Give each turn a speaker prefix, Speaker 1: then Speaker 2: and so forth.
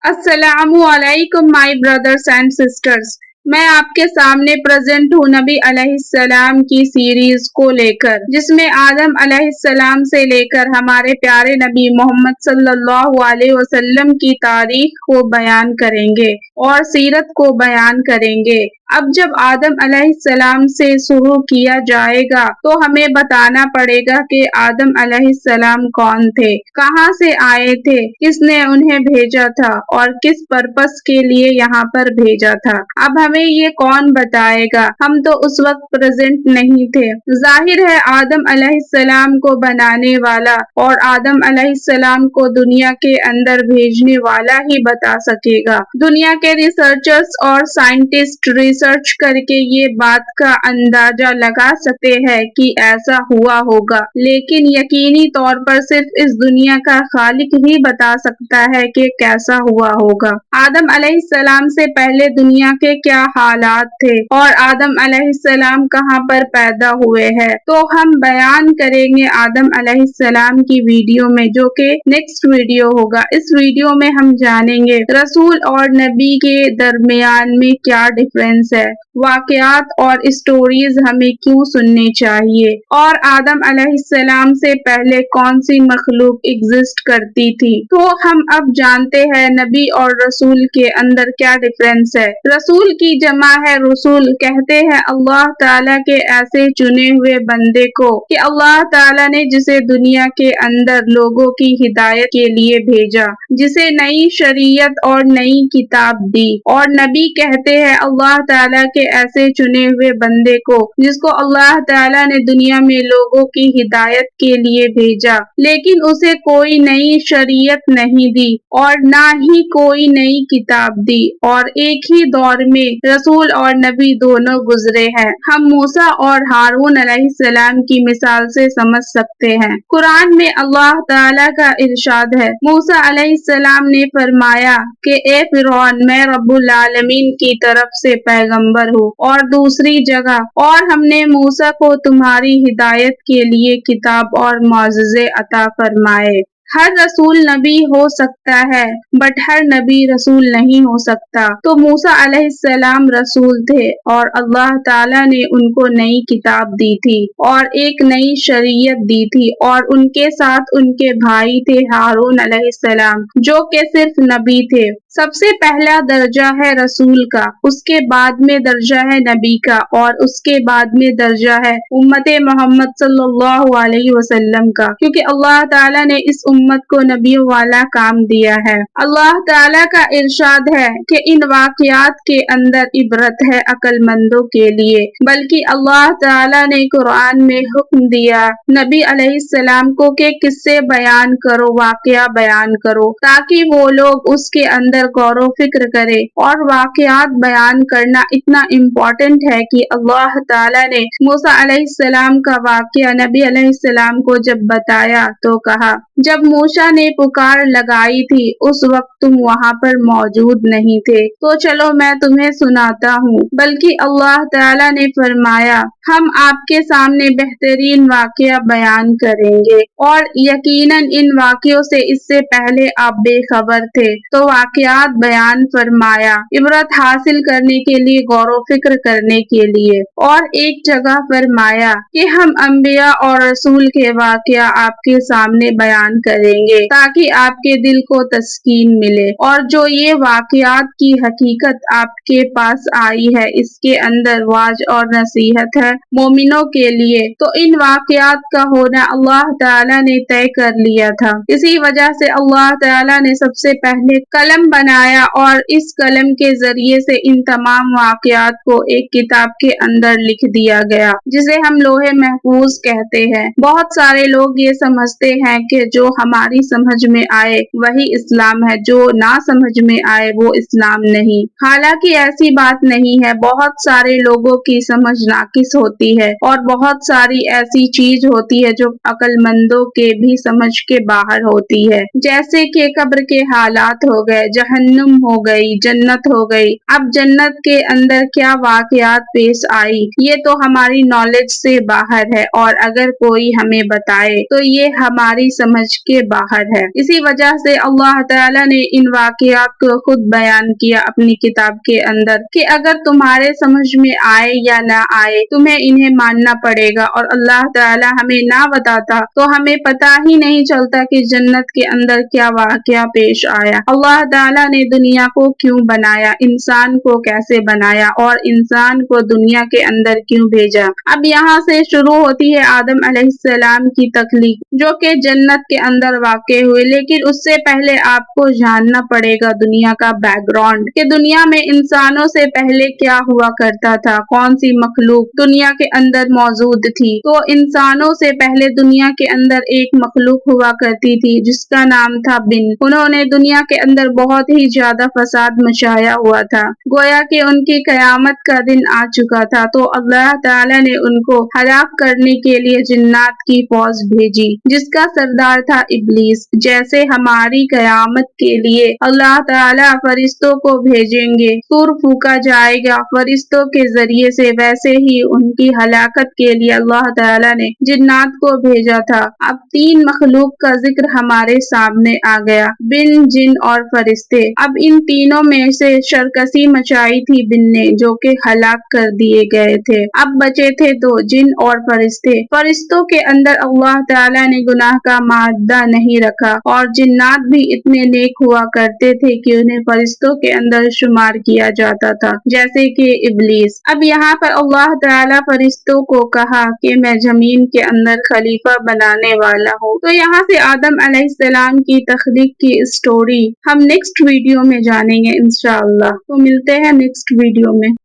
Speaker 1: السلام علیکم my brothers and sisters, میں آپ کے سامنے پریزنٹ ہوں نبی علیہ السلام کی سیریز کو لے کر، جس میں آدم علیہ السلام سے لے کر ہمارے پیارے نبی محمد صلی اللہ علیہ وسلم کی تاریخ کو بیان کریں گے اور سیرت کو بیان کریں گے۔ اب جب آدم علیہ السلام سے شروع کیا جائے گا تو ہمیں بتانا پڑے گا کہ آدم علیہ السلام کون تھے، کہاں سے آئے تھے، کس نے انہیں بھیجا تھا اور کس پرپس کے لیے یہاں پر بھیجا تھا۔ اب ہمیں یہ کون بتائے گا؟ ہم تو اس وقت پریزنٹ نہیں تھے۔ ظاہر ہے آدم علیہ السلام کو بنانے والا اور آدم علیہ السلام کو دنیا کے اندر بھیجنے والا ہی بتا سکے گا۔ دنیا کے ریسرچرز اور سائنٹسٹ ریسرچ کر کے یہ بات کا اندازہ لگا سکتے ہیں کہ ایسا ہوا ہوگا، لیکن یقینی طور پر صرف اس دنیا کا خالق ہی بتا سکتا ہے کہ کیسا ہوا ہوگا۔ آدم علیہ السلام سے پہلے دنیا کے کیا حالات تھے اور آدم علیہ السلام کہاں پر پیدا ہوئے ہیں، تو ہم بیان کریں گے آدم علیہ السلام کی ویڈیو میں، جو کہ نیکسٹ ویڈیو ہوگا۔ اس ویڈیو میں ہم جانیں گے رسول اور نبی کے درمیان میں کیا ڈفرینس ہے، واقعات اور اسٹوریز ہمیں کیوں سننے چاہیے، اور آدم علیہ السلام سے پہلے کون سی مخلوق ایگزسٹ کرتی تھی۔ تو ہم اب جانتے ہیں نبی اور رسول کے اندر کیا ڈفرینس ہے۔ رسول کی جمع ہے رسول، کہتے ہیں اللہ تعالیٰ کے ایسے چنے ہوئے بندے کو کہ اللہ تعالیٰ نے جسے دنیا کے اندر لوگوں کی ہدایت کے لیے بھیجا، جسے نئی شریعت اور نئی کتاب دی۔ اور نبی کہتے ہیں اللہ تعالیٰ کے ایسے چنے ہوئے بندے کو جس کو اللہ تعالیٰ نے دنیا میں لوگوں کی ہدایت کے لیے بھیجا، لیکن اسے کوئی نئی شریعت نہیں دی اور نہ ہی کوئی نئی کتاب دی، اور ایک ہی دور میں رسول اور نبی دونوں گزرے ہیں۔ ہم موسیٰ اور ہارون علیہ السلام کی مثال سے سمجھ سکتے ہیں۔ قرآن میں اللہ تعالیٰ کا ارشاد ہے، موسیٰ علیہ السلام نے فرمایا کہ اے فرعون، میں رب العالمین کی طرف سے پیغمبر ہوں، اور دوسری جگہ اور ہم نے موسیٰ کو تمہاری ہدایت کے لیے کتاب اور معجزے عطا فرمائے۔ ہر رسول نبی ہو سکتا ہے بٹ ہر نبی رسول نہیں ہو سکتا۔ تو موسیٰ علیہ السلام رسول تھے اور اللہ تعالیٰ نے ان کو نئی کتاب دی تھی اور ایک نئی شریعت دی تھی، اور ان کے ساتھ ان کے بھائی تھے ہارون علیہ السلام، جو کہ صرف نبی تھے۔ سب سے پہلا درجہ ہے رسول کا، اس کے بعد میں درجہ ہے نبی کا، اور اس کے بعد میں درجہ ہے امت محمد صلی اللہ علیہ وسلم کا، کیونکہ اللہ تعالیٰ نے اس امت کو نبیوں والا کام دیا ہے۔ اللہ تعالیٰ کا ارشاد ہے کہ ان واقعات کے اندر عبرت ہے عقل مندوں کے لیے، بلکہ اللہ تعالیٰ نے قرآن میں حکم دیا نبی علیہ السلام کو کہ قصے بیان کرو، واقعہ بیان کرو، تاکہ وہ لوگ اس کے اندر غور و فکر کرے۔ اور واقعات بیان کرنا اتنا امپورٹنٹ ہے کہ اللہ تعالیٰ نے موسیٰ علیہ السلام کا واقعہ نبی علیہ السلام کو جب بتایا تو کہا، جب موسیٰ نے پکار لگائی تھی اس وقت تم وہاں پر موجود نہیں تھے، تو چلو میں تمہیں سناتا ہوں۔ بلکہ اللہ تعالیٰ نے فرمایا، ہم آپ کے سامنے بہترین واقعہ بیان کریں گے، اور یقیناً ان واقعوں سے اس سے پہلے آپ بے خبر تھے، تو واقعات بیان فرمایا عبرت حاصل کرنے کے لیے، غور و فکر کرنے کے لیے۔ اور ایک جگہ فرمایا کہ ہم انبیاء اور رسول کے واقعہ آپ کے سامنے بیان کریں گے تاکہ آپ کے دل کو تسکین ملے، اور جو یہ واقعات کی حقیقت آپ کے پاس آئی ہے اس کے اندر واعظ اور نصیحت ہے مومنوں کے لیے۔ تو ان واقعات کا ہونا اللہ تعالیٰ نے طے کر لیا تھا، اسی وجہ سے اللہ تعالیٰ نے سب سے پہلے قلم بنایا، اور اس قلم کے ذریعے سے ان تمام واقعات کو ایک کتاب کے اندر لکھ دیا گیا، جسے ہم لوح محفوظ کہتے ہیں۔ بہت سارے لوگ یہ سمجھتے ہیں کہ جو ہماری سمجھ میں آئے وہی اسلام ہے، جو نہ سمجھ میں آئے وہ اسلام نہیں۔ حالانکہ ایسی بات نہیں ہے، بہت سارے لوگوں کی سمجھ ناقص ہوتی ہے، اور بہت ساری ایسی چیز ہوتی ہے جو عقل مندوں کے بھی سمجھ کے باہر ہوتی ہے، جیسے کہ قبر کے حالات ہو گئے، جہنم ہو گئی، جنت ہو گئی۔ اب جنت کے اندر کیا واقعات پیش آئی یہ تو ہماری نالج سے باہر ہے، اور اگر کوئی ہمیں بتائے تو یہ ہماری سمجھ کے باہر ہے۔ اسی وجہ سے اللہ تعالیٰ نے ان واقعات کو خود بیان کیا اپنی کتاب کے اندر کہ اگر تمہارے سمجھ میں آئے یا نہ آئے تمہیں انہیں ماننا پڑے گا، اور اللہ تعالیٰ ہمیں نہ بتاتا تو ہمیں پتہ ہی نہیں چلتا کہ جنت کے اندر کیا واقعہ پیش آیا، اللہ تعالیٰ نے دنیا کو کیوں بنایا، انسان کو کیسے بنایا اور انسان کو دنیا کے اندر کیوں بھیجا۔ اب یہاں سے شروع ہوتی ہے آدم علیہ السلام کی تخلیق، جو کہ جنت کے اندر واقع ہوئی، لیکن اس سے پہلے آپ کو جاننا پڑے گا دنیا کا بیک گراؤنڈ کہ دنیا میں انسانوں سے پہلے کیا ہوا کرتا تھا، کون سی مخلوق دنیا کے اندر موجود تھی۔ تو انسانوں سے پہلے دنیا کے اندر ایک مخلوق ہوا کرتی تھی جس کا نام تھا بن۔ انہوں نے دنیا کے اندر بہت ہی زیادہ فساد مچایا ہوا تھا، گویا کہ ان کی قیامت کا دن آ چکا تھا، تو اللہ تعالیٰ نے ان کو ہلاک کرنے کے لیے جنات کی فوج بھیجی جس کا سردار تھا ابلیس۔ جیسے ہماری قیامت کے لیے اللہ تعالیٰ فرشتوں کو بھیجیں گے، سور پھونکا جائے گا فرشتوں کے ذریعے سے، ویسے ہی ان کی ہلاکت کے لیے اللہ تعالیٰ نے جنات کو بھیجا تھا۔ اب تین مخلوق کا ذکر ہمارے سامنے آ گیا، بن، جن اور فرشتے۔ اب ان تینوں میں سے سرکشی مچائی تھی بن نے، جو کہ ہلاک کر دیے گئے تھے۔ اب بچے تھے دو، جن اور فرشتے۔ فرشتوں کے اندر اللہ تعالیٰ نے گناہ کا مادہ نہیں رکھا، اور جنات بھی اتنے نیک ہوا کرتے تھے کہ انہیں فرشتوں کے اندر شمار کیا جاتا تھا، جیسے کہ ابلیس۔ اب یہاں پر اللہ تعالیٰ فرشتوں کو کہا کہ میں زمین کے اندر خلیفہ بنانے والا ہوں۔ تو یہاں سے آدم علیہ السلام کی تخلیق کی اسٹوری ہم نیکسٹ ویڈیو میں جانیں گے انشاءاللہ۔ تو ملتے ہیں نیکسٹ ویڈیو میں۔